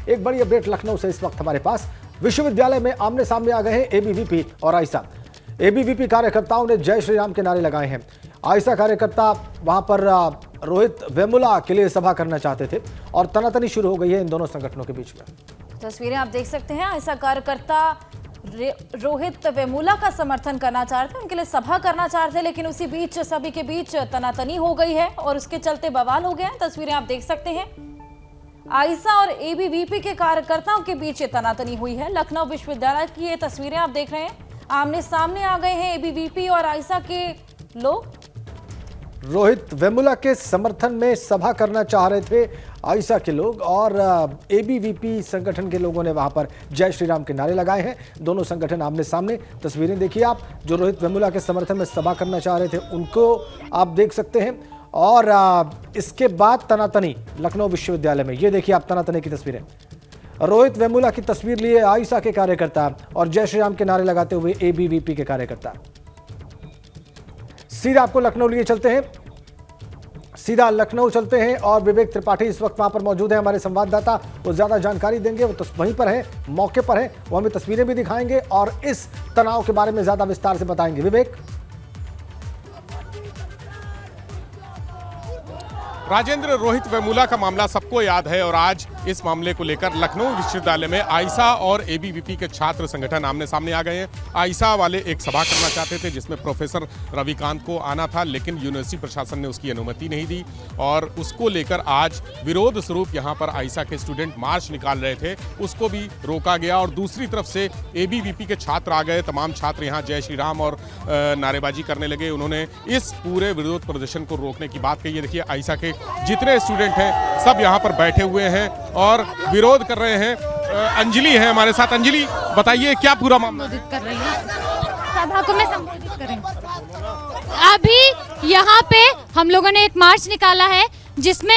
एक बड़ी अपडेट लखनऊ से इस वक्त हमारे पास। विश्वविद्यालय में आमने सामने आ गए हैं एबीवीपी और आइसा। एबीवीपी कार्यकर्ताओं ने जय श्री राम के नारे लगाए हैं। आइसा कार्यकर्ता वहां पर रोहित वेमुला के लिए सभा करना चाहते थे और तनातनी शुरू हो गई है इन दोनों संगठनों के बीच में। तस्वीरें आप देख सकते हैं। आइसा कार्यकर्ता रोहित वेमुला का समर्थन करना चाह रहे थे, उनके लिए सभा करना चाह रहे थे, लेकिन उसी बीच सभी के बीच तनातनी हो गई है और उसके चलते बवाल हो गया। तस्वीरें आप देख सकते हैं। आइसा और एबीवीपी के कार्यकर्ताओं के बीच तनातनी हुई है। लखनऊ विश्वविद्यालय की ये तस्वीरें आप देख रहे हैं। आमने सामने आ गए हैं एबीवीपी और आइसा के लोग। रोहित वेमुला के समर्थन में सभा करना चाह रहे थे आइसा के लोग और एबीवीपी संगठन के लोगों ने वहां पर जय श्री राम के नारे लगाए हैं। दोनों संगठन आमने सामने। तस्वीरें देखिए आप, जो रोहित वेमुला के समर्थन में सभा करना चाह रहे थे उनको आप देख सकते हैं। और इसके बाद तनातनी लखनऊ विश्वविद्यालय में, ये देखिए आप तनातनी की तस्वीरें। रोहित वेमुला की तस्वीर लिए आइसा के कार्यकर्ता और जय श्री राम के नारे लगाते हुए एबीवीपी के कार्यकर्ता। सीधा आपको लखनऊ लिए चलते हैं, सीधा लखनऊ चलते हैं और विवेक त्रिपाठी इस वक्त वहां पर मौजूद है, हमारे संवाददाता। वो ज्यादा जानकारी देंगे, वो वहीं पर है, मौके पर है, वो हमें तस्वीरें भी दिखाएंगे और इस तनाव के बारे में ज्यादा विस्तार से बताएंगे। विवेक। राजेंद्र, रोहित वेमुला का मामला सबको याद है और आज इस मामले को लेकर लखनऊ विश्वविद्यालय में आइसा और एबीवीपी के छात्र संगठन आमने सामने आ गए हैं। आइसा वाले एक सभा करना चाहते थे जिसमें प्रोफेसर रविकांत को आना था, लेकिन यूनिवर्सिटी प्रशासन ने उसकी अनुमति नहीं दी और उसको लेकर आज विरोध स्वरूप यहाँ पर आइसा के स्टूडेंट मार्च निकाल रहे थे, उसको भी रोका गया। और दूसरी तरफ से एबीवीपी के छात्र आ गए। तमाम छात्र यहाँ जय श्री राम और नारेबाजी करने लगे। उन्होंने इस पूरे विरोध प्रदर्शन को रोकने की बात कही है। देखिए, आइसा के जितने स्टूडेंट हैं सब यहाँ पर बैठे हुए हैं और विरोध कर रहे हैं। अंजलि है हमारे साथ। अंजलि, बताइए क्या पूरा मामला कर रही है? सभा को मैं संबोधित करें। अभी यहाँ पे हम लोगों ने एक मार्च निकाला है जिसमें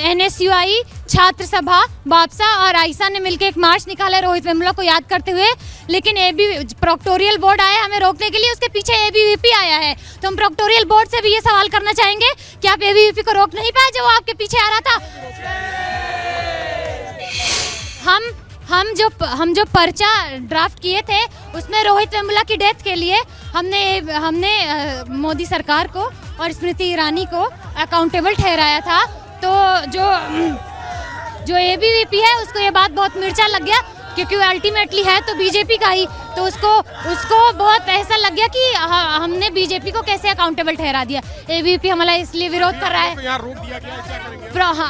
एनएसयूआई, छात्र सभा, बापसा और आइसा ने मिलकर एक मार्च निकाला है रोहित वेमुला को याद करते हुए। लेकिन प्रोक्टोरियल बोर्ड आया हमें रोकने के लिए, उसके पीछे एबीवीपी आया है। तो हम प्रोक्टोरियल बोर्ड से भी ये सवाल करना चाहेंगे कि आप एबीवीपी को रोक नहीं पाए जो आपके पीछे आ रहा था। हम जो पर्चा ड्राफ्ट किए थे उसमें रोहित वेमुला की डेथ के लिए हमने मोदी सरकार को और स्मृति ईरानी को अकाउंटेबल ठहराया था। तो जो एबीवीपी है उसको ये बात बहुत मिर्चा लग गया, क्योंकि वो अल्टीमेटली है तो बीजेपी का ही। तो उसको बहुत ऐसा लग गया कि हमने बीजेपी को कैसे अकाउंटेबल ठहरा दिया। एबीवीपी हमारा इसलिए विरोध कर रहा है। यहाँ रोक दिया गया है, क्या करेंगे?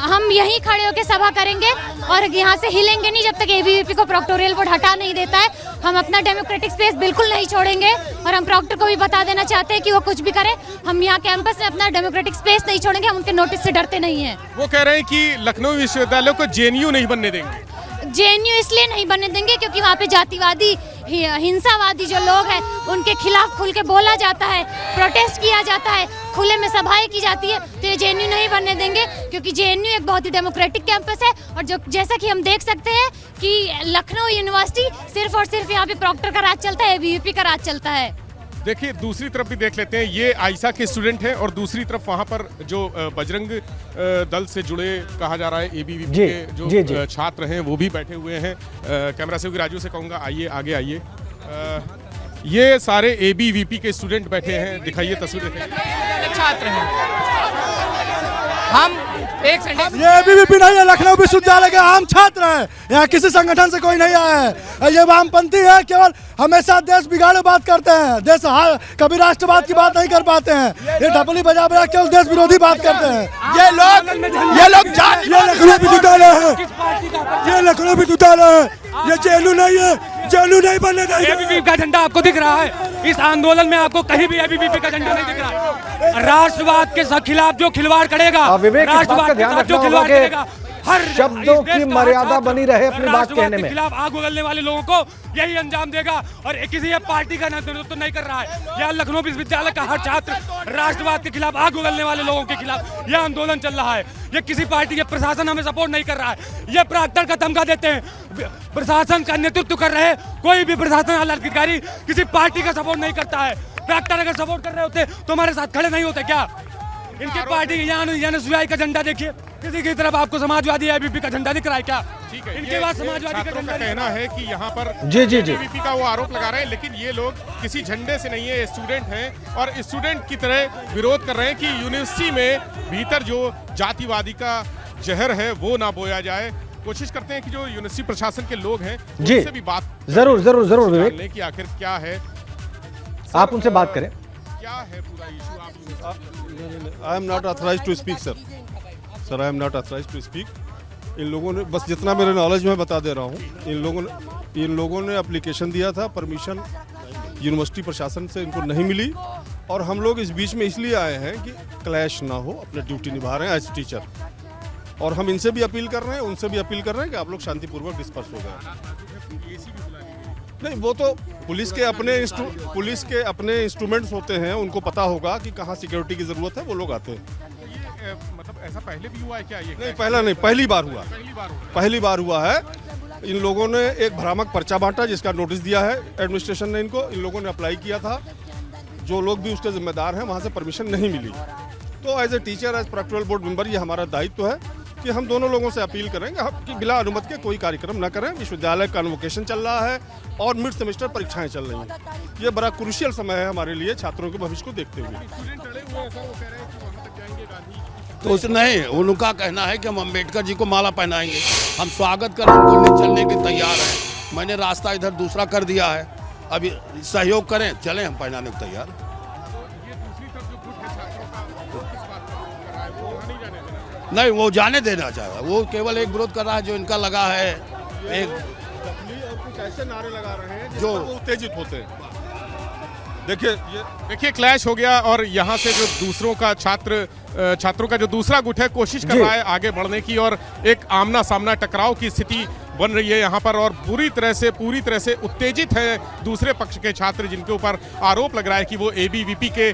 हम यहीं खड़े होकर सभा करेंगे और यहाँ से हिलेंगे नहीं जब तक एबीवीपी को प्रोक्टोरियल बोर्ड हटा नहीं देता है। हम अपना डेमोक्रेटिक स्पेस बिल्कुल नहीं छोड़ेंगे और हम प्रॉक्टर को भी बता देना चाहते हैं कि वो कुछ भी करे, हम यहाँ कैंपस में अपना डेमोक्रेटिक स्पेस नहीं छोड़ेंगे। हम उनके नोटिस से डरते नहीं है। वो कह रहे हैं कि लखनऊ विश्वविद्यालय को जेएनयू नहीं बनने देंगे। जेएनयू इसलिए नहीं बनने देंगे क्योंकि वहाँ पे जातिवादी, हिंसावादी जो लोग हैं उनके खिलाफ खुल के बोला जाता है, प्रोटेस्ट किया जाता है, खुले में सभाएं की जाती है। तो ये जेएनयू नहीं बनने देंगे क्योंकि जेएनयू एक बहुत ही डेमोक्रेटिक कैंपस है। और जो जैसा कि हम देख सकते हैं कि लखनऊ यूनिवर्सिटी सिर्फ और सिर्फ यहाँ पे प्रॉक्टर का राज चलता है, एबीवीपी का राज चलता है। देखिए, दूसरी तरफ भी देख लेते हैं। ये आइसा के स्टूडेंट हैं और दूसरी तरफ वहां पर जो बजरंग दल से जुड़े कहा जा रहा है एबीवीपी के जो छात्र हैं वो भी बैठे हुए हैं। कैमरा सहयोगी राजू से कहूँगा आइए आगे आइए। ये सारे एबीवीपी के स्टूडेंट बैठे हैं, दिखाइए तस्वीर दिखाइए। छात्र हैं हम। एक सेकंड, ये एबीवीपी नहीं है, लखनऊ विश्वविद्यालय के आम छात्र हैं। यहाँ किसी संगठन से कोई नहीं आया है। ये वामपंथी है, केवल हमेशा देश बिगाड़े बात करते हैं। देश कभी राष्ट्रवाद की बात नहीं कर पाते हैं। ये ढपली बजा बजा केवल देश विरोधी बात करते हैं। ये लोग लखनऊ विश्वविद्यालय है, ये लखनऊ विश्वविद्यालय है, ये जेएनयू नहीं है। जेएनयू नहीं बनने देंगे। एबीवीपी का झंडा आपको दिख रहा है? इस आंदोलन में आपको कहीं भी एबीवीपी का झंडा नहीं दिख रहा है। राष्ट्रवाद के खिलाफ जो खिलवाड़ करेगा, राष्ट्रवाद के खिलाफ जो खिलवाड़ करेगा, हर शब्दों की मर्यादा बनी रहे अपनी बात कहने में। खिलाफ आग उगलने वाले लोगों को यही अंजाम देगा। और किसी पार्टी का नेतृत्व नहीं कर रहा है। यह लखनऊ विश्वविद्यालय का हर छात्र राष्ट्रवाद के खिलाफ, आग उगलने वाले लोगों के खिलाफ यह आंदोलन चल रहा है। ये किसी पार्टी के प्रशासन हमें सपोर्ट नहीं कर रहा है। ये प्रॉक्टर का धमका देते हैं। प्रशासन का नेतृत्व कर रहे कोई भी प्रशासन अधिकारी किसी पार्टी का सपोर्ट नहीं करता है। प्रॉक्टर अगर सपोर्ट कर रहे होते तो हमारे साथ खड़े नहीं होते क्या? इनकी पार्टी यहाँ एनएसयूआई का झंडा देखिए, किसी की तरफ आपको समाजवादी एबीवीपी का झंडा दिख रहा है क्या? ठीक है, इनके बाद समाजवादी का छात्रों झंडा का कहना है कि यहाँ पर जी। एबीवीपी का वो आरोप लगा रहे हैं, लेकिन ये लोग किसी झंडे से नहीं है, स्टूडेंट हैं और स्टूडेंट की तरह विरोध कर रहे हैं कि यूनिवर्सिटी में भीतर जो जातिवादी का जहर है वो ना बोया जाए। कोशिश करते हैं कि जो यूनिवर्सिटी प्रशासन के लोग हैं जी, उनसे भी बात जरूर विवेक, कि आखिर क्या है, आप उनसे बात करें। क्या है पूरा इशू। आप I am not authorise to speak sir, I am not authorise to speak. इन लोगों ने बस जितना मेरे नॉलेज में बता दे रहा हूँ, इन लोगों ने एप्लीकेशन दिया था, परमिशन यूनिवर्सिटी प्रशासन से इनको नहीं मिली और हम लोग इस बीच में इसलिए आए हैं कि क्लैश ना हो, अपने ड्यूटी निभा रहे हैं एज टीचर और हम इनसे भी अपील कर रहे हैं, उनसे भी अपील कर रहे हैं कि आप लोग शांतिपूर्वक डिस्पर्स हो जाए। नहीं, वो तो पुलिस के अपने इंस्ट्रूमेंट्स होते हैं, उनको पता होगा कि कहाँ सिक्योरिटी की जरूरत है, वो लोग आते हैं। मतलब ऐसा पहले भी हुआ है क्या? ये नहीं, पहला नहीं, पहली बार हुआ है। इन लोगों ने एक भ्रामक पर्चा बांटा जिसका नोटिस दिया है एडमिनिस्ट्रेशन ने इनको, इन लोगों ने अप्लाई किया था, जो लोग भी उसके जिम्मेदार हैं वहाँ से परमिशन नहीं मिली। तो as a teacher, as proctorial board member ये हमारा दायित्व है कि हम दोनों लोगों से अपील करेंगे कि बिना अनुमति के कोई कार्यक्रम न करें। विश्वविद्यालय कन्वोकेशन चल रहा है और मिड सेमेस्टर परीक्षाएं चल रही हैं। ये बड़ा क्रूशियल समय है हमारे लिए छात्रों के भविष्य को देखते हुए। तो उस नहीं, उनका कहना है कि हम अम्बेडकर जी को माला पहनाएंगे, हम स्वागत करें, उनको चलने के तैयार हैं। मैंने रास्ता इधर दूसरा कर दिया है, अभी सहयोग करें, चलें, हम पहनाने को तैयार। नहीं, वो जाने देना चाहेगा, वो केवल एक विरोध कर रहा है जो इनका लगा है, एक कुछ ऐसे नारे लगा रहे हैं जो उत्तेजित होते हैं। देखिए क्लैश हो गया और यहाँ से जो दूसरों का छात्रों का जो दूसरा गुट है कोशिश कर रहा है आगे बढ़ने की और एक आमना सामना टकराव की स्थिति बन रही है यहाँ पर और पूरी तरह से उत्तेजित है दूसरे पक्ष के छात्र, जिनके ऊपर आरोप लग रहा है कि वो एबीवीपी के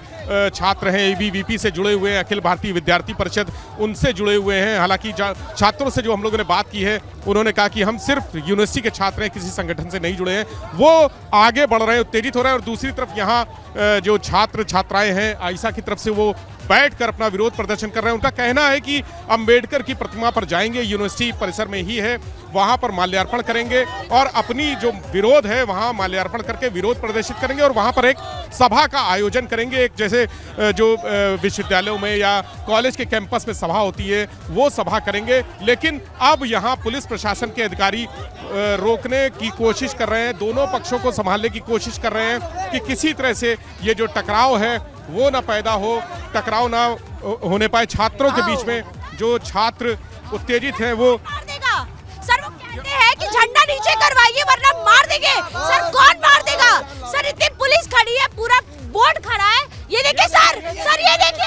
छात्र हैं, एबीवीपी से जुड़े हुए हैं, अखिल भारतीय विद्यार्थी परिषद उनसे जुड़े हुए हैं। हालांकि छात्रों से जो हम लोगों ने बात की है उन्होंने कहा कि हम सिर्फ यूनिवर्सिटी के छात्र हैं, किसी संगठन से नहीं जुड़े हैं। वो आगे बढ़ रहे हैं, उत्तेजित हो रहे हैं और दूसरी तरफ यहाँ जो छात्र छात्राएं हैं आइसा की तरफ से वो बैठकर अपना विरोध प्रदर्शन कर रहे हैं। उनका कहना है कि अंबेडकर की प्रतिमा पर जाएंगे, यूनिवर्सिटी परिसर में ही है, वहां पर माल्यार्पण करेंगे और अपनी जो विरोध है वहां माल्यार्पण करके विरोध प्रदर्शित करेंगे और वहां पर एक सभा का आयोजन करेंगे। एक जैसे जो विश्वविद्यालयों में या कॉलेज के कैंपस में सभा होती है वो सभा करेंगे। लेकिन अब यहाँ पुलिस प्रशासन के अधिकारी रोकने की कोशिश कर रहे हैं, दोनों पक्षों को संभालने की कोशिश कर रहे हैं कि किसी तरह से ये जो टकराव है वो ना पैदा हो, टकराव ना होने पाए छात्रों के बीच में। जो छात्र उत्तेजित हैं वो सर वो कहते हैं कि झंडा नीचे करवाइए वरना मार देंगे। सर कौन मार देगा? सर इतनी पुलिस खड़ी है, पूरा बोर्ड खड़ा है, ये देखिए सर ये देखिए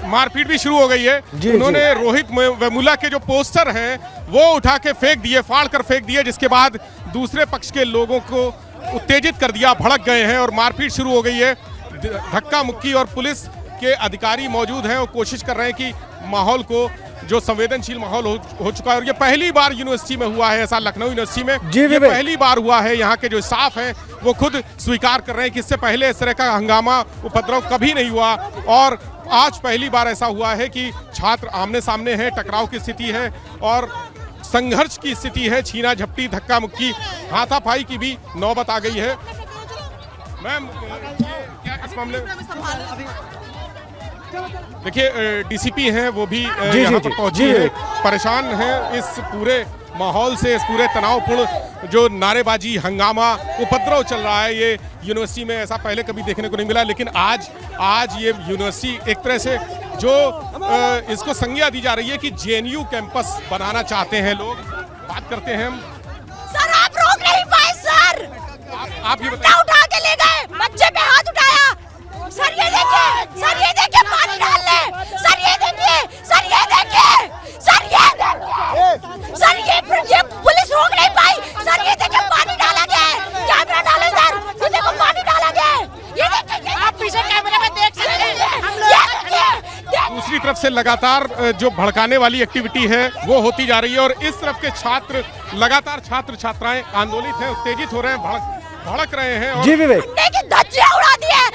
मारपीट भी शुरू हो गई है। उन्होंने रोहित वेमुला के जो पोस्टर हैं वो उठा के फेंक दिए, फाड़ कर फेंक दिए, जिसके बाद दूसरे पक्ष के लोगों को उत्तेजित कर दिया, भड़क गए हैं और मारपीट शुरू हो गई है। धक्का मुक्की और पुलिस के अधिकारी मौजूद हैं और कोशिश कर रहे हैं कि माहौल को, जो संवेदनशील माहौल हो चुका है और ये पहली बार यूनिवर्सिटी में हुआ है ऐसा, लखनऊ यूनिवर्सिटी में ये पहली बार हुआ है। यहाँ के जो स्टाफ हैं वो खुद स्वीकार कर रहे हैं कि इससे पहले इस तरह का हंगामा उपद्रव कभी नहीं हुआ और आज पहली बार ऐसा हुआ है कि छात्र आमने सामने हैं, टकराव की स्थिति है और संघर्ष की स्थिति है, छीना झपटी, धक्का मुक्की, हाथापाई की भी नौबत आ गई है। मैम क्या इस मामले देखिए डीसीपी हैं वो भी यहाँ पर पहुंची है, परेशान हैं इस पूरे माहौल से, इस पूरे तनावपूर्ण जो नारेबाजी, हंगामा, उपद्रव चल रहा है ये यूनिवर्सिटी में ऐसा पहले कभी देखने को नहीं मिला। लेकिन आज ये यूनिवर्सिटी एक तरह से जो इसको संज्ञा दी जा रही है कि जेएनयू कैंपस बनाना चाहते हैं लोग। बात करते हैं हम। सर आप रोक नहीं पाए सर, आप ये बताइए। उठा के ले गए, बच्चे पे हाथ उठाया। सर ये देखिए पानी डाल ले। सर ये देखिए पुलिस रोक नहीं पाई। सर ये देखिए पानी डाला गया है, कैमरा डाले सर, ये देखो पानी डाला गया है, ये देखिए आप पीछे कैमरे में देख सकते हैं। दूसरी तरफ से लगातार जो भड़काने वाली एक्टिविटी है वो होती जा रही है और इस तरफ के छात्र लगातार छात्र छात्राएं आंदोलित हैं, उत्तेजित हो रहे हैं, भड़क रहे हैं और धज्जियां उड़ा दी है।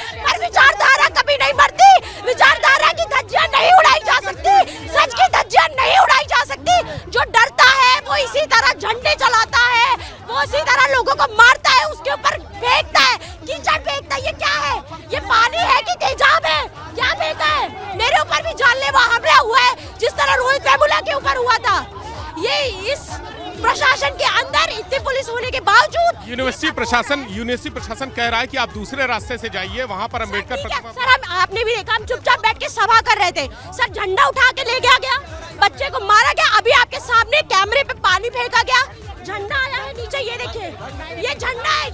विचारधारा कभी नहीं मरती, विचारधारा की धज्जियां नहीं उड़ाई जा सकती, सच की धज्जियां नहीं उड़ाई जा सकती। जो डरता है वो इसी तरह झंडे चलाता है, वो इसी तरह लोगों को मारता है, उसके ऊपर फेंकता है, कीचड़ फेंकता है। ये क्या है? ये पानी है कि तेजाब है? क्या फेंका है? मेरे ऊपर भी जानलेवा हमला हुआ है जिस तरह रोहित वेमुला के ऊपर हुआ था। ये इस प्रशासन के अंदर इतनी पुलिस होने के बावजूद यूनिवर्सिटी प्रशासन कह रहा है कि आप दूसरे रास्ते से जाइए, वहां पर अम्बेडकर सर, हम आपने भी देखा, हम चुपचाप बैठ के सभा कर रहे थे। सर, झंडा उठा के ले गया, बच्चे को मारा गया, अभी आपके सामने कैमरे पे पानी फेंका गया, झंडा आया है नीचे, ये देखिए, ये झंडा है,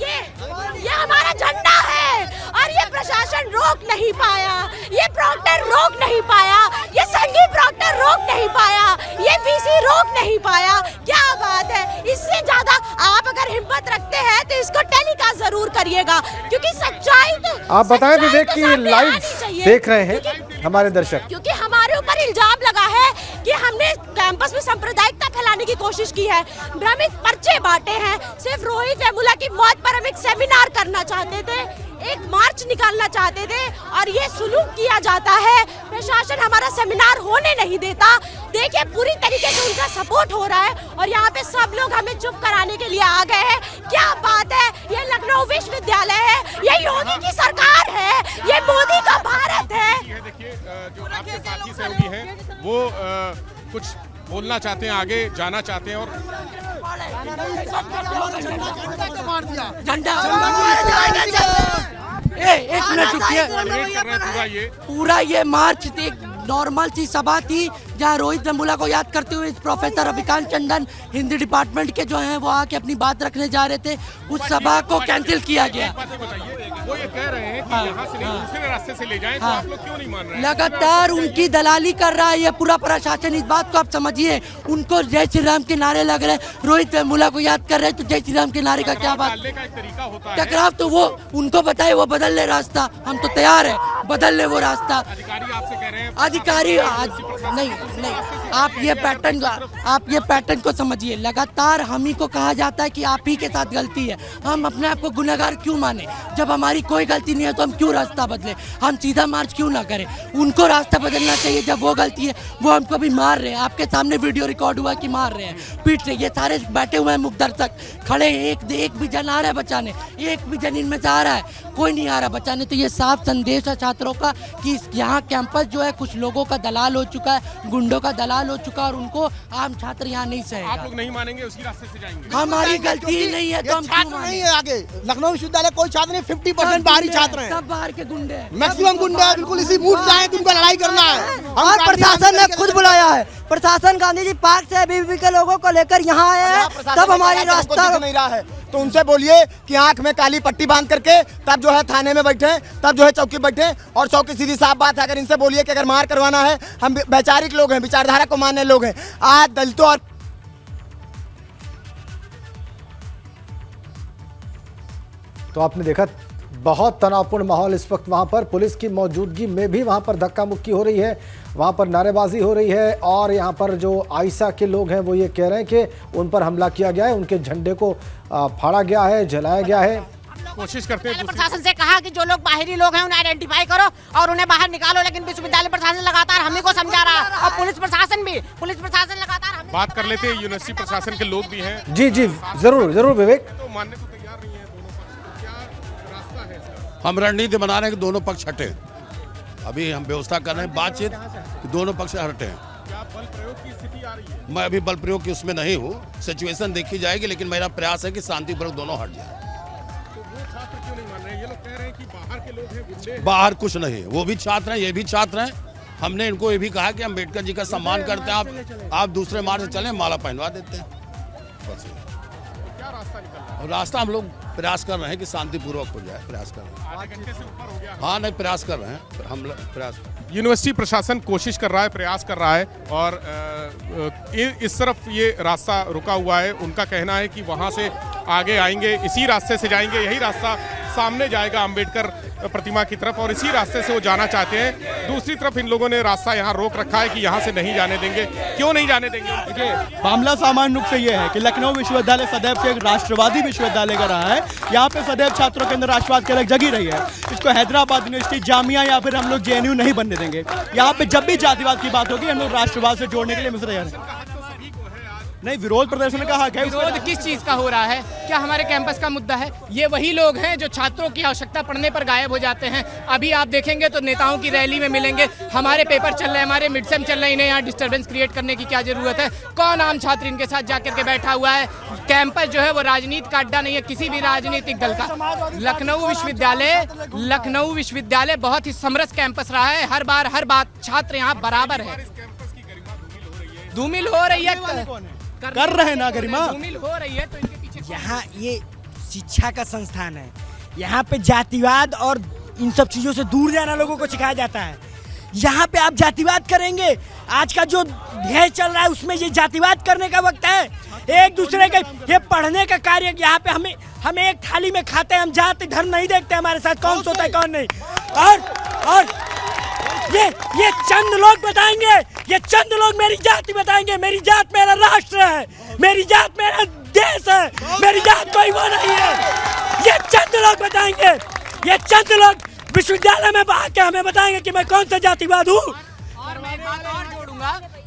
ये हमारा झंडा है। और ये प्रशासन रोक नहीं पाया, ये प्रॉक्टर रोक नहीं पाया, ये संघी प्रॉक्टर रोक नहीं पाया, ये वीसी रोक नहीं पाया। क्या बात है? इससे ज्यादा आप अगर हिम्मत रखते हैं तो इसको टेलीकास्ट जरूर करिएगा, क्योंकि सच्चाई तो आप बताएं विवेक की सामने लाइव आनी चाहिए। देख रहे हैं हमारे दर्शक, क्योंकि हमारे ऊपर इल्जाम लगा है कि हमने कैंपस में सांप्रदायिकता फैलाने की कोशिश की है, भ्रमित पर्चे बांटे हैं। सिर्फ रोहित वेमुला की मौत पर हम एक सेमिनार करना चाहते थे, एक मार्च निकालना चाहते थे, और ये सुलूक किया जाता है। प्रशासन हमारा सेमिनार होने नहीं देता। देखिए, पूरी तरीके से उनका सपोर्ट हो रहा है और यहाँ पे सब लोग हमें चुप कराने के लिए आ गए हैं। क्या बात है? ये लखनऊ विश्वविद्यालय है, ये योगी की सरकार है, ये मोदी का भारत है। देखिए, जो आपके साथी सहयोगी हैं वो कुछ बोलना चाहते हैं, आगे जाना चाहते हैं। और एक मिनट रुकिए। पूरा ये मार्च एक नॉर्मल सी सभा थी जहाँ रोहित वेमुला को याद करते हुए प्रोफेसर रविकांत टंडन हिंदी डिपार्टमेंट के जो हैं वो आके अपनी बात रखने जा रहे थे, उस सभा को कैंसिल किया गया। वो ये कह रहे हैं कि यहाँ से नहीं, दूसरे रास्ते से ले जाएं, तो आप लोग क्यों नहीं मान रहे हैं? लगातार उनकी दलाली कर रहा है ये पूरा प्रशासन। इस बात को आप समझिए, उनको जय श्री राम के नारे लग रहे हैं, रोहित वेमुला को याद कर रहे हैं, तो जय श्री राम के नारे का क्या बात? का एक तरीका होता है। टकराव तो वो उनको बताए, वो बदल ले रास्ता, हम तो तैयार है, बदल ले वो रास्ता। अधिकारी आपसे कह रहे हैं, अधिकारी नहीं, आप ये पैटर्न को समझिए। लगातार हम ही को कहा जाता है कि आप ही के साथ गलती है। हम अपने आप को गुनहगार क्यों माने? जब हमारी कोई गलती नहीं है तो हम क्यों रास्ता बदले? हम सीधा मार्च क्यों ना करें? उनको रास्ता बदलना चाहिए। जब वो गलती है, वो हमको भी मार रहे हैं, आपके सामने वीडियो रिकॉर्ड हुआ कि मार रहे हैं, पीट रहे। ये सारे बैठे हुए हैं मुख दर्शक, खड़े हैं, एक भी जन आ रहा है बचाने, एक भी जन इनमें से आ रहा है, कोई नहीं आ रहा बचाने। तो ये साफ संदेश है छात्रों का कि यहाँ कैंपस जो है कुछ लोगों का दलाल हो चुका है, गुंडों का दलाल हो चुका है, और उनको आम छात्र यहाँ नहीं सहेगा। आप लोग नहीं मानेंगे, उसी रास्ते से जाएंगे। हमारी गलती ही नहीं है तो हम क्यों माने? नहीं है आगे लखनऊ विश्वविद्यालय कोई छात्र नहीं, 50% बाहरी छात्र हैं, सब बाहर के गुंडे हैं, मैक्सिमम गुंडे हैं। बिल्कुल इसी मूड से आए कि उनको लड़ाई करना है। और प्रशासन ने खुद बुलाया है। प्रशासन गांधी जी पार्क से एबीवीपी के लोगों को लेकर यहाँ आए हैं, तब हमारी रास्ता नहीं रहा है। तो उनसे बोलिए कि आंख में काली पट्टी बांध करके तब जो है थाने में बैठे, तब जो है चौकी बैठे। और चौकी सीधी साफ बात है, अगर इनसे बोलिए कि अगर मार करवाना है, हम वैचारिक लोग हैं, विचारधारा को मानने लोग हैं। आज दलितों और तो आपने देखा बहुत तनावपूर्ण माहौल इस वक्त वहां पर, पुलिस की मौजूदगी में भी वहां पर धक्का मुक्की हो रही है, वहां पर नारेबाजी हो रही है। और यहां पर जो आइसा के लोग हैं वो ये कह रहे हैं कि उन पर हमला किया गया है, उनके झंडे को फाड़ा गया है, जलाया गया है। कोशिश करते हैं प्रशासन से कहा कि जो लोग बाहरी लोग हैं उन्हें आइडेंटिफाई करो और उन्हें बाहर निकालो, लेकिन विश्वविद्यालय प्रशासन लगातार हम ही को समझा रहा है, और पुलिस प्रशासन लगातार बात कर लेते हैं। यूनिवर्सिटी प्रशासन के लोग भी हैं। जी जरूर विवेक। तो मानने को तैयार नहीं है दोनों पक्ष, क्या रास्ता है इसका? हम रणनीति बना रहे हैं कि दोनों पक्ष हटे। अभी हम व्यवस्था कर रहे हैं बातचीत कि दोनों पक्ष हटे हैं। क्या बल प्रयोग की स्थिति आ रही है? मैं अभी बल प्रयोग की उसमें नहीं हूँ, सिचुएशन देखी जाएगी, लेकिन मेरा प्रयास है कि शांतिपूर्वक दोनों हट जाए। तो वो छात्र क्यों नहीं मान रहे हैं? ये लोग कह रहे हैं कि बाहर के लोग हैं, गुंडे हैं। बाहर कुछ नहीं, वो भी छात्र हैं, ये भी छात्र हैं। हमने इनको ये भी कहा कि अम्बेडकर जी का सम्मान करते हैं, आप दूसरे मार्ग से चलें, माला पहनवा देते हैं। बस क्या रास्ता निकल रहा है? रास्ता हम लोग प्रयास कर रहे हैं कि शांतिपूर्वक हो जाए, प्रयास कर रहे हैं। आधे घंटे से ऊपर हो गया। हाँ नहीं, प्रयास कर रहे हैं हम लोग, प्रयास। यूनिवर्सिटी प्रशासन कोशिश कर रहा है, प्रयास कर रहा है, और इस तरफ ये रास्ता रुका हुआ है। उनका कहना है कि वहाँ से आगे आएंगे, इसी रास्ते से जाएंगे, यही रास्ता सामने जाएगा अंबेडकर प्रतिमा की तरफ और इसी रास्ते से वो जाना चाहते हैं। दूसरी तरफ इन लोगों ने रास्ता यहाँ रोक रखा है कि यहाँ से नहीं जाने देंगे। क्यों नहीं जाने देंगे? देखिए, मामला सामान्य रूप से ये है कि लखनऊ विश्वविद्यालय सदैव से एक राष्ट्रवादी विश्वविद्यालय का रहा है। यहाँ पे सदैव छात्रों के अंदर राष्ट्रवाद की अलग जगी रही है। इसको हैदराबाद यूनिवर्सिटी, जामिया या फिर हम लोग JNU नहीं बनने देंगे। यहाँ पे जब भी जातिवाद की बात होगी हम लोग राष्ट्रवाद से जोड़ने के लिए मिल तैयार हैं। नहीं, विरोध प्रदर्शन का हक है। विरोध किस चीज का हो रहा है? क्या हमारे कैंपस का मुद्दा है? ये वही लोग हैं जो छात्रों की आवश्यकता पड़ने पर गायब हो जाते हैं। अभी आप देखेंगे तो नेताओं की रैली में मिलेंगे। हमारे पेपर चल रहे हैं, हमारे मिड सेम चल रहे हैं, इन्हें यहाँ डिस्टर्बेंस क्रिएट करने की क्या जरूरत है? कौन आम छात्र इनके साथ जाकर के बैठा हुआ है? कैंपस जो है वो राजनीति का अड्डा नहीं है किसी भी राजनीतिक दल का। लखनऊ विश्वविद्यालय बहुत ही समरस कैंपस रहा है। हर बात छात्र यहाँ बराबर है। धूमिल हो रही है, कर रहे हैं ना गरिमा, हो रही है तो इनके पीछे। यहाँ ये शिक्षा का संस्थान है। यहाँ पे जातिवाद और इन सब चीजों से दूर जाना लोगों को सिखाया जाता है। यहाँ पे आप जातिवाद करेंगे, आज का जो ध्येय चल रहा है उसमें ये जातिवाद करने का वक्त है। एक दूसरे के ये पढ़ने का कार्य, यहाँ पे हम एक थाली में खाते हैं, हम जाति धर्म नहीं देखते हमारे साथ कौन सोता है कौन नहीं। और ये चंद लोग बताएंगे, ये चंद लोग मेरी जाति बताएंगे। मेरी जात मेरा राष्ट्र है, मेरी जात मेरा देश है, मेरी जात कोई वो नहीं है। ये चंद लोग बताएंगे, ये चंद लोग विश्वविद्यालय में आके हमें बताएंगे कि मैं कौन सा जातिवाद हूँ। और मैं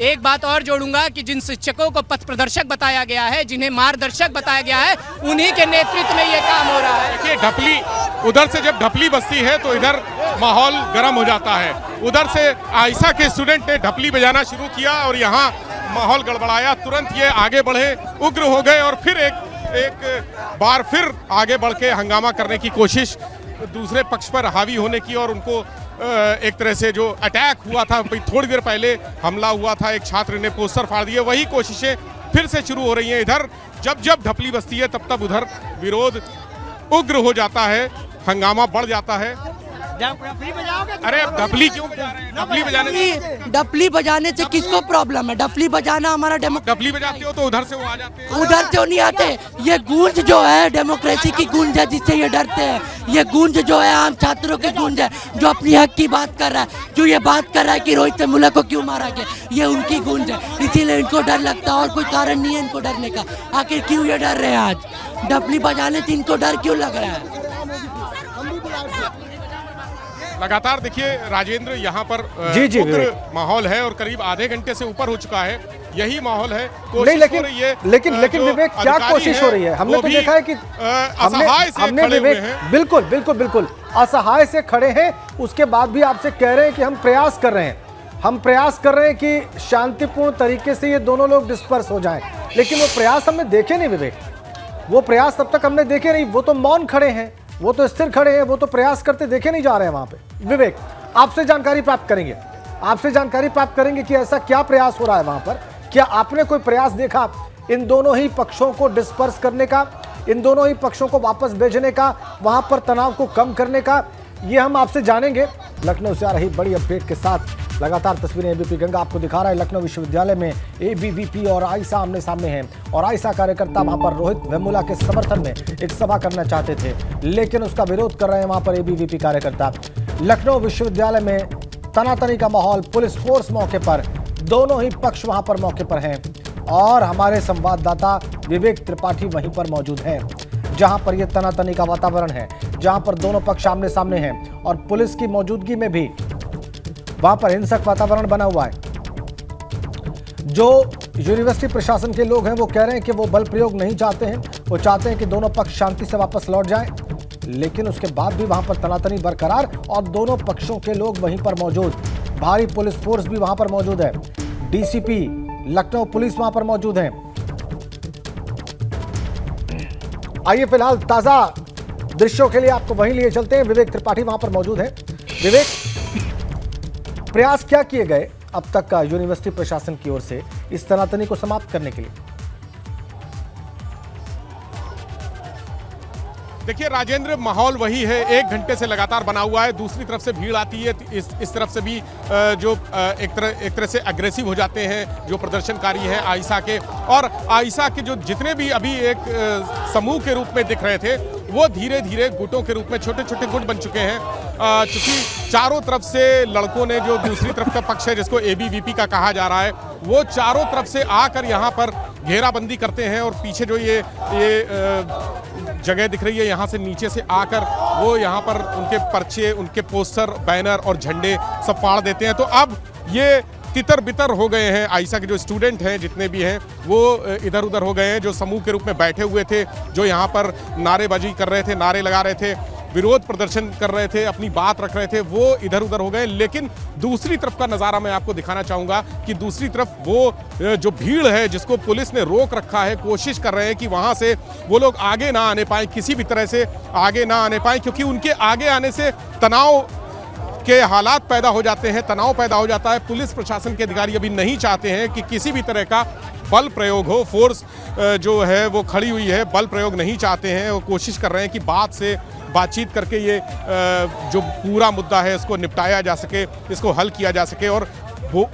एक बात और जोड़ूंगा कि जिन शिक्षकों को पथ प्रदर्शक बताया गया है, जिन्हें मार्गदर्शक बताया गया है, उन्हीं के नेतृत्व में ये काम हो रहा है। देखिए, ढपली उधर से जब ढपली बजती है तो इधर माहौल गर्म हो जाता है। उधर से आयशा के स्टूडेंट ने ढपली बजाना शुरू किया और यहाँ माहौल गड़बड़ाया। तुरंत ये आगे बढ़े, उग्र हो गए और फिर एक बार फिर आगे बढ़ के हंगामा करने की कोशिश, दूसरे पक्ष पर हावी होने की। और उनको एक तरह से जो अटैक हुआ था, थोड़ी देर पहले हमला हुआ था, एक छात्र ने पोस्टर फाड़ दिए, वही कोशिशें फिर से शुरू हो रही हैं। इधर जब ढपली बजती है तब उधर विरोध उग्र हो जाता है, हंगामा बढ़ जाता है। अरे डफली क्यों बजा रहे हैं? डफली बजाने डफली बजाने से किसको प्रॉब्लम है? डफली बजाना हमारा डफली बजाते हो तो उधर से वो आ जाते हैं। उधर से वो नहीं आते। ये गूंज जो है डेमोक्रेसी की गूंज है, जिससे ये डरते हैं। ये गूंज जो है आम छात्रों की गूंज है, जो अपनी हक की बात कर रहा है, जो ये बात कर रहा है कि रोहित वेमुला को क्यों मारा गया, ये उनकी गूंज है। इसीलिए इनको डर लगता है और कोई कारण नहीं है इनको डरने का। आखिर क्यों ये डर रहे हैं? आज डफली बजाने से इनको डर क्यों लग रहा है? लगातार देखिए राजेंद्र, यहाँ पर जी उग्र माहौल है और करीब आधे घंटे से ऊपर हो चुका है। यही माहौल है। नहीं, लेकिन विवेक, क्या कोशिश हो रही है? हमने तो देखा है कि हमने विवेक बिल्कुल असहाय से खड़े हैं। उसके बाद भी आपसे कह रहे हैं कि हम प्रयास कर रहे हैं, कि शांतिपूर्ण तरीके से ये दोनों लोग डिस्पर्स हो जाएं। लेकिन वो प्रयास हमने देखे नहीं विवेक, वो प्रयास तब तक हमने देखे नहीं। वो तो मौन खड़े हैं, वो तो स्थिर खड़े हैं, वो तो प्रयास करते देखे नहीं जा रहे हैं वहां पे। विवेक, आपसे जानकारी प्राप्त करेंगे कि ऐसा क्या प्रयास हो रहा है वहां पर। क्या आपने कोई प्रयास देखा इन दोनों ही पक्षों को डिस्पर्स करने का, इन दोनों ही पक्षों को वापस भेजने का, वहां पर तनाव को कम करने का? ये हम आपसे जानेंगे। लखनऊ से आ रही बड़ी अपडेट के साथ लगातार तस्वीरें एबीपी गंगा आपको दिखा रहा है। लखनऊ विश्वविद्यालय में एबीवीपी और आयशा आमने सामने हैं और आयशा कार्यकर्ता वहां पर रोहित वेमुला के समर्थन में एक सभा करना चाहते थे, लेकिन उसका विरोध कर रहे हैं वहां पर एबीवीपी कार्यकर्ता। लखनऊ विश्वविद्यालय में तनातनी का माहौल, पुलिस फोर्स मौके पर, दोनों ही पक्ष वहां पर मौके पर हैं और हमारे संवाददाता विवेक त्रिपाठी वहीं पर मौजूद हैं, जहां पर यह तनातनी का वातावरण है, जहां पर दोनों पक्ष आमने सामने हैं और पुलिस की मौजूदगी में भी वहां पर हिंसक वातावरण बना हुआ है। जो यूनिवर्सिटी प्रशासन के लोग हैं वो कह रहे हैं कि वो बल प्रयोग नहीं चाहते हैं, वो चाहते हैं कि दोनों पक्ष शांति से वापस लौट जाएं, लेकिन उसके बाद भी वहां पर तनातनी बरकरार और दोनों पक्षों के लोग वहीं पर मौजूद। भारी पुलिस फोर्स भी वहां पर मौजूद है, डीसीपी लखनऊ पुलिस वहां पर मौजूद है। आइए फिलहाल ताजा दृश्यों के लिए आपको वहीं लिए चलते हैं। विवेक त्रिपाठी वहां पर मौजूद है। विवेक, प्रयास क्या किए गए अब तक का यूनिवर्सिटी प्रशासन की ओर से इस तनातनी को समाप्त करने के लिए? देखिए राजेंद्र, माहौल वही है, 1 घंटे से लगातार बना हुआ है। दूसरी तरफ से भीड़ आती है, इस तरफ से भी जो एक तरह से अग्रेसिव हो जाते हैं जो प्रदर्शनकारी हैं आयशा के। और आयशा के जो जितने भी अभी एक समूह के रूप में दिख रहे थे वो धीरे धीरे गुटों के रूप में छोटे छोटे गुट बन चुके हैं। चूंकि चारों तरफ से लड़कों ने, जो दूसरी तरफ का पक्ष है जिसको एबीवीपी का कहा जा रहा है, वो चारों तरफ से आकर यहाँ पर घेराबंदी करते हैं और पीछे जो ये जगह दिख रही है, यहाँ से नीचे से आकर वो यहाँ पर उनके पर्चे, उनके पोस्टर, बैनर और झंडे सब फाड़ देते हैं। तो अब ये तितर बितर हो गए हैं। आइसा के जो स्टूडेंट हैं जितने भी हैं वो इधर उधर हो गए हैं। जो समूह के रूप में बैठे हुए थे, जो यहाँ पर नारेबाजी कर रहे थे, नारे लगा रहे थे, विरोध प्रदर्शन कर रहे थे, अपनी बात रख रहे थे, वो इधर उधर हो गए। लेकिन दूसरी तरफ का नज़ारा मैं आपको दिखाना चाहूँगा कि दूसरी तरफ वो जो भीड़ है जिसको पुलिस ने रोक रखा है, कोशिश कर रहे हैं कि वहाँ से वो लोग आगे ना आने पाएँ, किसी भी तरह से आगे ना आने पाएँ, क्योंकि उनके आगे आने से तनाव के हालात पैदा हो जाते हैं, तनाव पैदा हो जाता है। पुलिस प्रशासन के अधिकारी अभी नहीं चाहते हैं कि किसी भी तरह का बल प्रयोग हो। फोर्स जो है वो खड़ी हुई है, बल प्रयोग नहीं चाहते हैं। वो कोशिश कर रहे हैं कि बातचीत करके ये जो पूरा मुद्दा है इसको निपटाया जा सके, इसको हल किया जा सके। और वो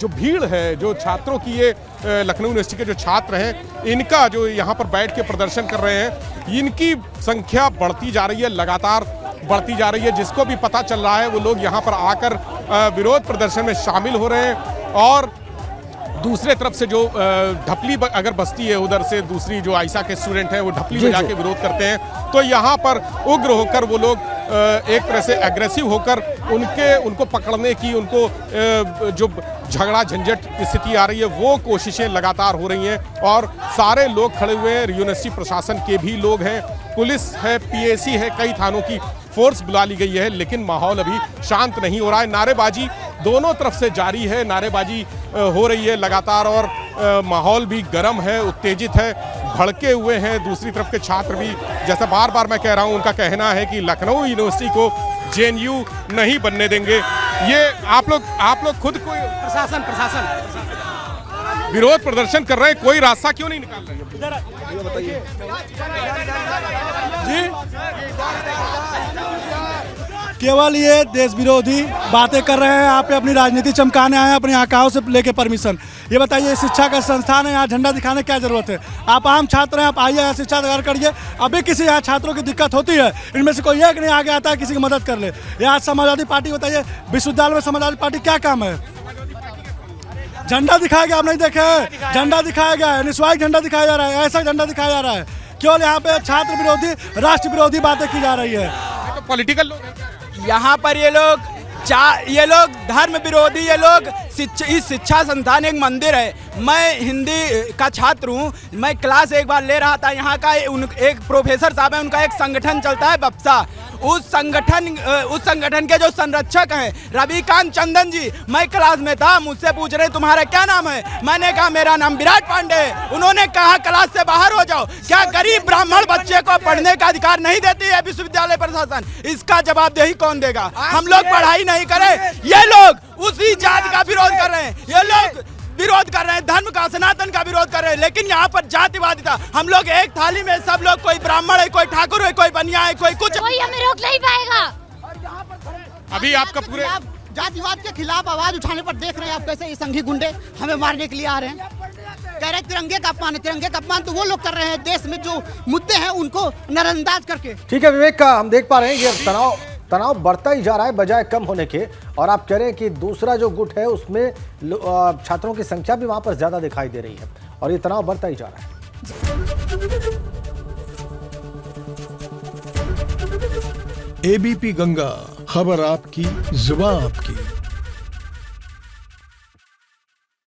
जो भीड़ है, जो छात्रों की, ये लखनऊ यूनिवर्सिटी के जो छात्र हैं, इनका जो यहाँ पर बैठ के प्रदर्शन कर रहे हैं, इनकी संख्या बढ़ती जा रही है, लगातार बढ़ती जा रही है। जिसको भी पता चल रहा है वो लोग यहाँ पर आकर विरोध प्रदर्शन में शामिल हो रहे हैं। और दूसरे तरफ से जो ढपली अगर बस्ती है, उधर से दूसरी जो आइसा के स्टूडेंट हैं वो ढपली बजा के विरोध करते हैं। तो यहाँ पर उग्र होकर वो लोग एक तरह से एग्रेसिव होकर उनको पकड़ने की, उनको जो झगड़ा झंझट स्थिति आ रही है वो कोशिशें लगातार हो रही हैं। और सारे लोग खड़े हुए हैं, यूनिवर्सिटी प्रशासन के भी लोग हैं, पुलिस है, पीएसी है, कई थानों की फोर्स बुला ली गई है, लेकिन माहौल अभी शांत नहीं हो रहा है। नारेबाजी दोनों तरफ से जारी है, नारेबाजी हो रही है लगातार और माहौल भी गर्म है, उत्तेजित है, भड़के हुए हैं। दूसरी तरफ के छात्र भी, जैसा बार बार मैं कह रहा हूं, उनका कहना है कि लखनऊ यूनिवर्सिटी को जेएनयू नहीं बनने देंगे। ये आप लोग खुद कोई प्रशासन विरोध प्रदर्शन कर रहे हैं, कोई रास्ता क्यों नहीं निकाल रहे? ये बताइए जी। केवल ये देश विरोधी बातें कर रहे हैं, यहाँ पे अपनी राजनीति चमकाने आए हैं, अपने आकाओं से लेके परमिशन। ये बताइए, शिक्षा का संस्थान है, यहाँ झंडा दिखाने की क्या जरूरत है? आप आम छात्र हैं, आप आइए यहाँ शिक्षा अधिकार करिए। अभी किसी यहाँ छात्रों की दिक्कत होती है, इनमें से कोई एक नहीं आगे आता है किसी की मदद कर ले। यहाँ समाजवादी पार्टी, बताइए विश्वविद्यालय में समाजवादी पार्टी क्या काम है? झंडा दिखाया गया, आप नहीं देखे हैं? झंडा दिखाया गया है, निस्वार्थ झंडा दिखाया जा रहा है, ऐसा झंडा दिखाया जा रहा है। केवल यहाँ पे छात्र विरोधी, राष्ट्र विरोधी बातें की जा रही है। तो पॉलिटिकल यहाँ पर ये लोग धर्म विरोधी, ये लोग इस शिक्षा संस्थान एक मंदिर है। मैं हिंदी का छात्र हूँ, मैं क्लास एक बार ले रहा था। यहाँ का एक प्रोफेसर साहब है, उनका एक संगठन चलता है बप्सा। उस संगठन के जो संरक्षक हैं रविकांत चंदन जी, मैं क्लास में था, मुझसे पूछ रहे तुम्हारा क्या नाम है? मैंने कहा मेरा नाम विराट पांडे है। उन्होंने कहा क्लास से बाहर हो जाओ। क्या गरीब ब्राह्मण बच्चे को पढ़ने का अधिकार नहीं देती है विश्वविद्यालय प्रशासन? इसका जवाबदेही कौन देगा? हम लोग पढ़ाई नहीं करें, ये लोग उसी जाति का विरोध कर रहे हैं, ये लोग विरोध कर रहे हैं, धर्म का, सनातन का विरोध कर रहे हैं। लेकिन यहाँ पर जातिवादिता, हम लोग एक थाली में सब लोग, कोई ब्राह्मण है, कोई ठाकुर है, कोई बनिया है, कोई कुछ, कोई हमें रोक नहीं पाएगा। अभी आपका पूरे जातिवाद के खिलाफ आवाज उठाने पर देख रहे हैं आप कैसे ये संघी गुंडे हमें मारने के लिए आ रहे हैं। कह रहे तिरंगे का अपमान है, तिरंगे का अपमान तो वो लोग कर रहे हैं देश में जो मुद्दे हैं उनको नजरअंदाज करके। ठीक है विवेक, का हम देख पा रहे हैं ये तनाव बढ़ता ही जा रहा है बजाय कम होने के। और आप कह रहे हैं कि दूसरा जो गुट है उसमें छात्रों की संख्या भी वहां पर ज्यादा दिखाई दे रही है और ये तनाव बढ़ता ही जा रहा है। एबीपी गंगा, खबर आपकी, जुबान आपकी।